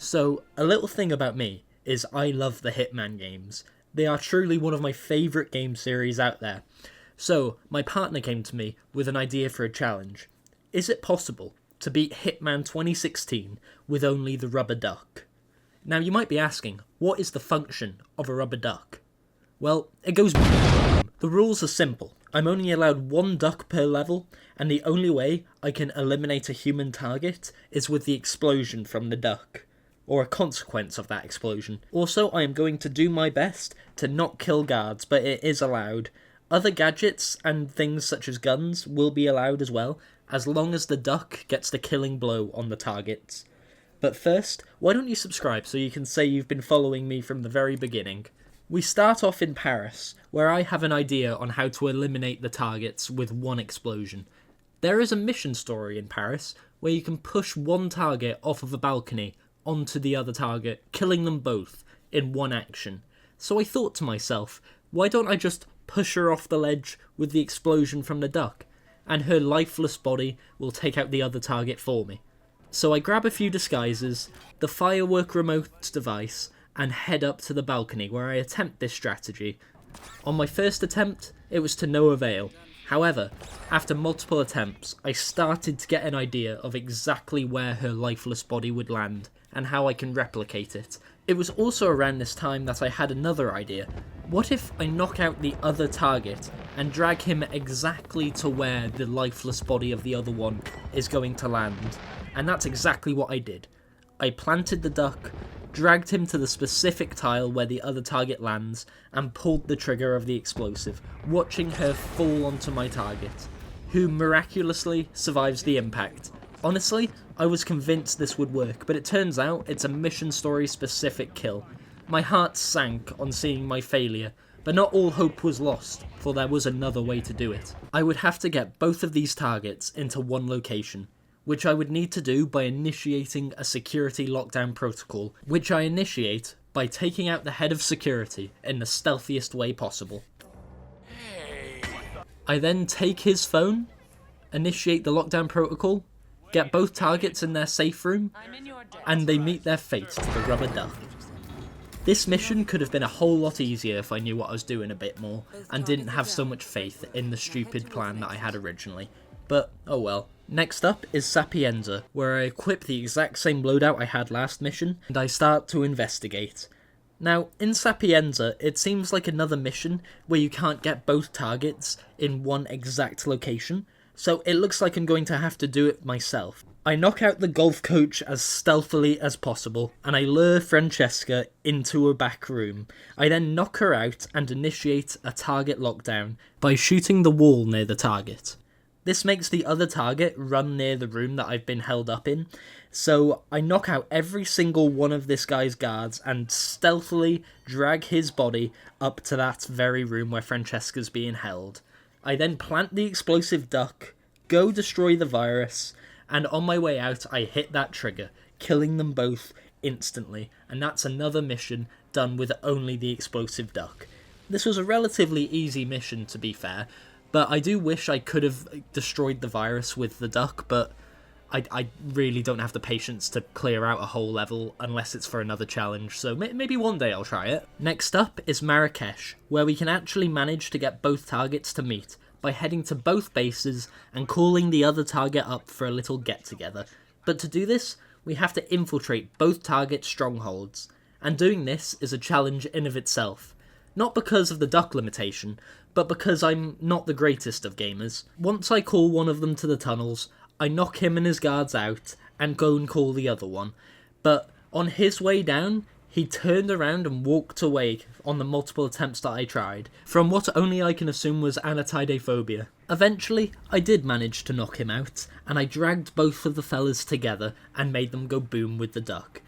So, a little thing about me is I love the Hitman games. They are truly one of my favourite game series out there. So, my partner came to me with an idea for a challenge. Is it possible to beat Hitman 2016 with only the rubber duck? Now, you might be asking, what is the function of a rubber duck? Well, it goes... The rules are simple. I'm only allowed one duck per level, and the only way I can eliminate a human target is with the explosion from the duck, or a consequence of that explosion. Also, I am going to do my best to not kill guards, but it is allowed. Other gadgets and things such as guns will be allowed as well, as long as the duck gets the killing blow on the targets. But first, why don't you subscribe so you can say you've been following me from the very beginning? We start off in Paris, where I have an idea on how to eliminate the targets with one explosion. There is a mission story in Paris where you can push one target off of a balcony onto the other target, killing them both in one action. So I thought to myself, why don't I just push her off the ledge with the explosion from the duck, and her lifeless body will take out the other target for me. So I grab a few disguises, the firework remote device, and head up to the balcony where I attempt this strategy. On my first attempt, it was to no avail. However, after multiple attempts, I started to get an idea of exactly where her lifeless body would land, and how I can replicate it. It was also around this time that I had another idea. What if I knock out the other target, and drag him exactly to where the lifeless body of the other one is going to land? And that's exactly what I did. I planted the duck, dragged him to the specific tile where the other target lands, and pulled the trigger of the explosive, watching her fall onto my target, who miraculously survives the impact. Honestly, I was convinced this would work, but it turns out it's a mission story specific kill. My heart sank on seeing my failure, but not all hope was lost, for there was another way to do it. I would have to get both of these targets into one location, which I would need to do by initiating a security lockdown protocol, which I initiate by taking out the head of security in the stealthiest way possible. I then take his phone, initiate the lockdown protocol, get both targets in their safe room, and they meet their fate to the rubber duck. This mission could have been a whole lot easier if I knew what I was doing a bit more, and didn't have so much faith in the stupid plan that I had originally. But, oh well. Next up is Sapienza, where I equip the exact same loadout I had last mission, and I start to investigate. Now, in Sapienza, it seems like another mission where you can't get both targets in one exact location, so it looks like I'm going to have to do it myself. I knock out the golf coach as stealthily as possible, and I lure Francesca into a back room. I then knock her out and initiate a target lockdown by shooting the wall near the target. This makes the other target run near the room that I've been held up in, so I knock out every single one of this guy's guards and stealthily drag his body up to that very room where Francesca's being held. I then plant the explosive duck, go destroy the virus, and on my way out I hit that trigger, killing them both instantly, and that's another mission done with only the explosive duck. This was a relatively easy mission, to be fair, but I do wish I could have destroyed the virus with the duck, but I really don't have the patience to clear out a whole level unless it's for another challenge, so maybe one day I'll try it. Next up is Marakesh, where we can actually manage to get both targets to meet by heading to both bases and calling the other target up for a little get-together. But to do this, we have to infiltrate both target strongholds, and doing this is a challenge in of itself. Not because of the duck limitation, but because I'm not the greatest of gamers. Once I call one of them to the tunnels, I knock him and his guards out, and go and call the other one. But on his way down, he turned around and walked away on the multiple attempts that I tried, from what only I can assume was anatidophobia. Eventually, I did manage to knock him out, and I dragged both of the fellas together and made them go boom with the duck.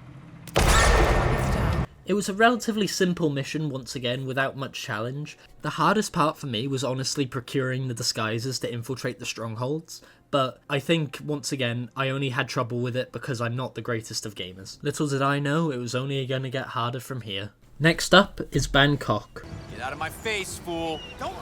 It was a relatively simple mission once again, without much challenge. The hardest part for me was honestly procuring the disguises to infiltrate the strongholds, but I think, once again, I only had trouble with it because I'm not the greatest of gamers. Little did I know, it was only going to get harder from here. Next up is Bangkok, Get out of my face, fool! Don't...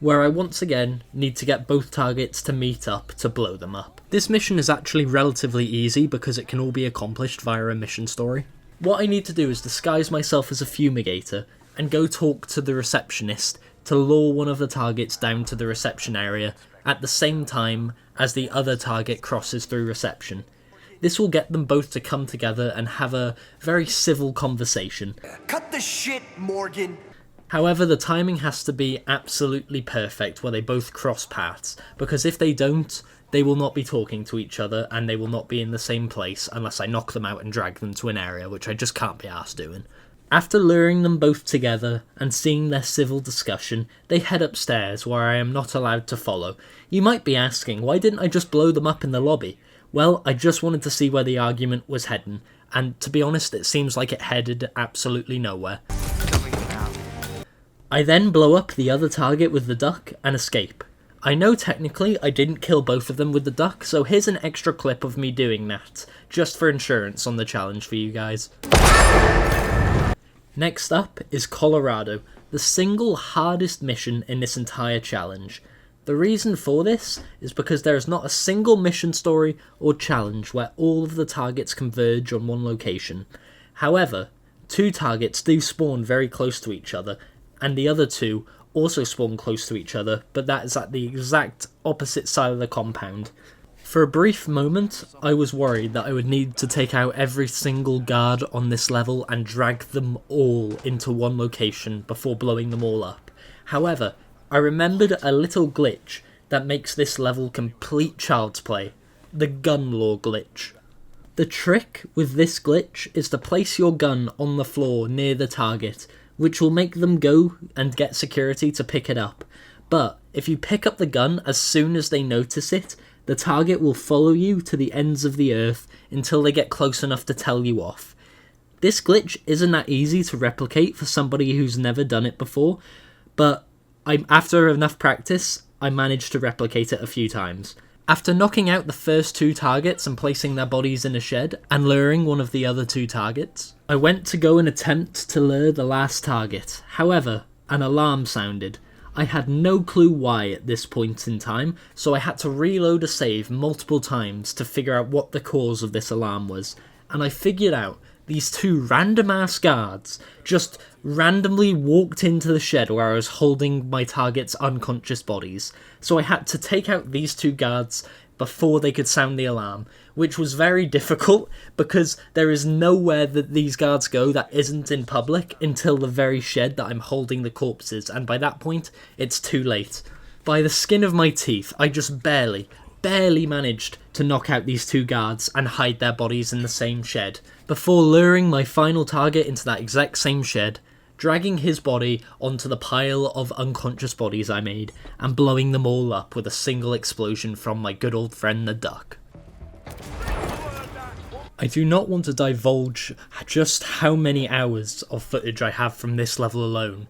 Where I once again need to get both targets to meet up to blow them up. This mission is actually relatively easy because it can all be accomplished via a mission story. What I need to do is disguise myself as a fumigator and go talk to the receptionist to lure one of the targets down to the reception area at the same time as the other target crosses through reception. This will get them both to come together and have a very civil conversation. Cut the shit, Morgan! However, the timing has to be absolutely perfect where they both cross paths, because if they don't, they will not be talking to each other and they will not be in the same place unless I knock them out and drag them to an area, which I just can't be arsed doing. After luring them both together and seeing their civil discussion, they head upstairs where I am not allowed to follow. You might be asking, why didn't I just blow them up in the lobby? Well, I just wanted to see where the argument was heading, and to be honest, it seems like it headed absolutely nowhere. I then blow up the other target with the duck and escape. I know technically I didn't kill both of them with the duck, so here's an extra clip of me doing that, just for insurance on the challenge for you guys. Next up is Colorado, the single hardest mission in this entire challenge. The reason for this is because there is not a single mission story or challenge where all of the targets converge on one location. However, 2 targets do spawn very close to each other, and the other 2 also spawn close to each other, but that is at the exact opposite side of the compound. For a brief moment, I was worried that I would need to take out every single guard on this level and drag them all into one location before blowing them all up. However, I remembered a little glitch that makes this level complete child's play. The gun law glitch. The trick with this glitch is to place your gun on the floor near the target, which will make them go and get security to pick it up. But if you pick up the gun as soon as they notice it, the target will follow you to the ends of the earth until they get close enough to tell you off. This glitch isn't that easy to replicate for somebody who's never done it before, but after enough practice, I managed to replicate it a few times. After knocking out the first 2 targets and placing their bodies in a shed, and luring one of the other 2 targets, I went to go and attempt to lure the last target. However, an alarm sounded. I had no clue why at this point in time, so I had to reload a save multiple times to figure out what the cause of this alarm was, and I figured out these 2 random ass guards just randomly walked into the shed where I was holding my target's unconscious bodies, so I had to take out these 2 guards before they could sound the alarm, which was very difficult because there is nowhere that these guards go that isn't in public until the very shed that I'm holding the corpses, and by that point, it's too late. By the skin of my teeth, I just barely managed to knock out these 2 guards and hide their bodies in the same shed, before luring my final target into that exact same shed, dragging his body onto the pile of unconscious bodies I made, and blowing them all up with a single explosion from my good old friend the duck. I do not want to divulge just how many hours of footage I have from this level alone.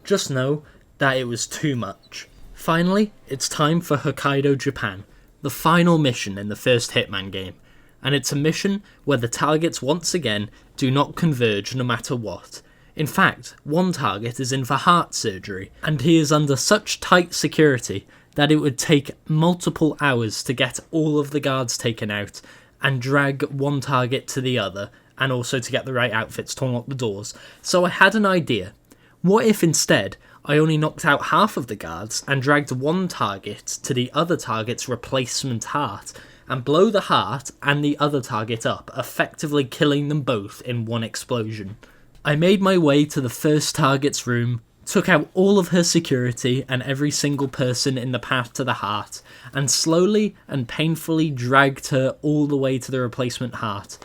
Just know that it was too much. Finally, it's time for Hokkaido, Japan, the final mission in the first Hitman game, and it's a mission where the targets once again do not converge no matter what. In fact, one target is in for heart surgery, and he is under such tight security that it would take multiple hours to get all of the guards taken out and drag one target to the other, and also to get the right outfits to unlock the doors. So I had an idea. What if instead I only knocked out half of the guards and dragged one target to the other target's replacement heart, and blow the heart and the other target up, effectively killing them both in one explosion? I made my way to the first target's room, took out all of her security and every single person in the path to the heart, and slowly and painfully dragged her all the way to the replacement heart.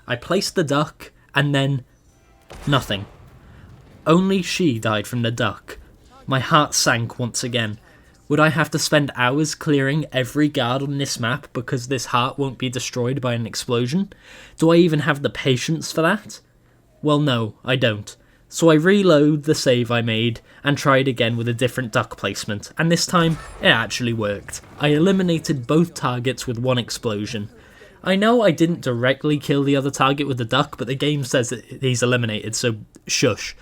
I placed the duck, and then nothing. Only she died from the duck. My heart sank once again. Would I have to spend hours clearing every guard on this map because this heart won't be destroyed by an explosion? Do I even have the patience for that? Well, no, I don't. So I reload the save I made and tried again with a different duck placement, and this time it actually worked. I eliminated both targets with one explosion. I know I didn't directly kill the other target with the duck, but the game says that he's eliminated, so shush.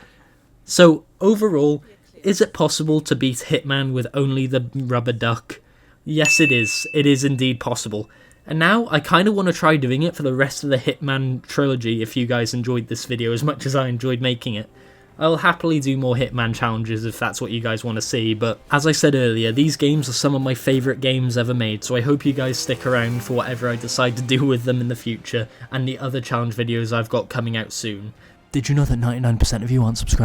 So, overall, is it possible to beat Hitman with only the rubber duck? Yes, it is. It is indeed possible. And now, I kind of want to try doing it for the rest of the Hitman trilogy if you guys enjoyed this video as much as I enjoyed making it. I'll happily do more Hitman challenges if that's what you guys want to see, but as I said earlier, these games are some of my favourite games ever made, so I hope you guys stick around for whatever I decide to do with them in the future, and the other challenge videos I've got coming out soon. Did you know that 99% of you aren't subscribed?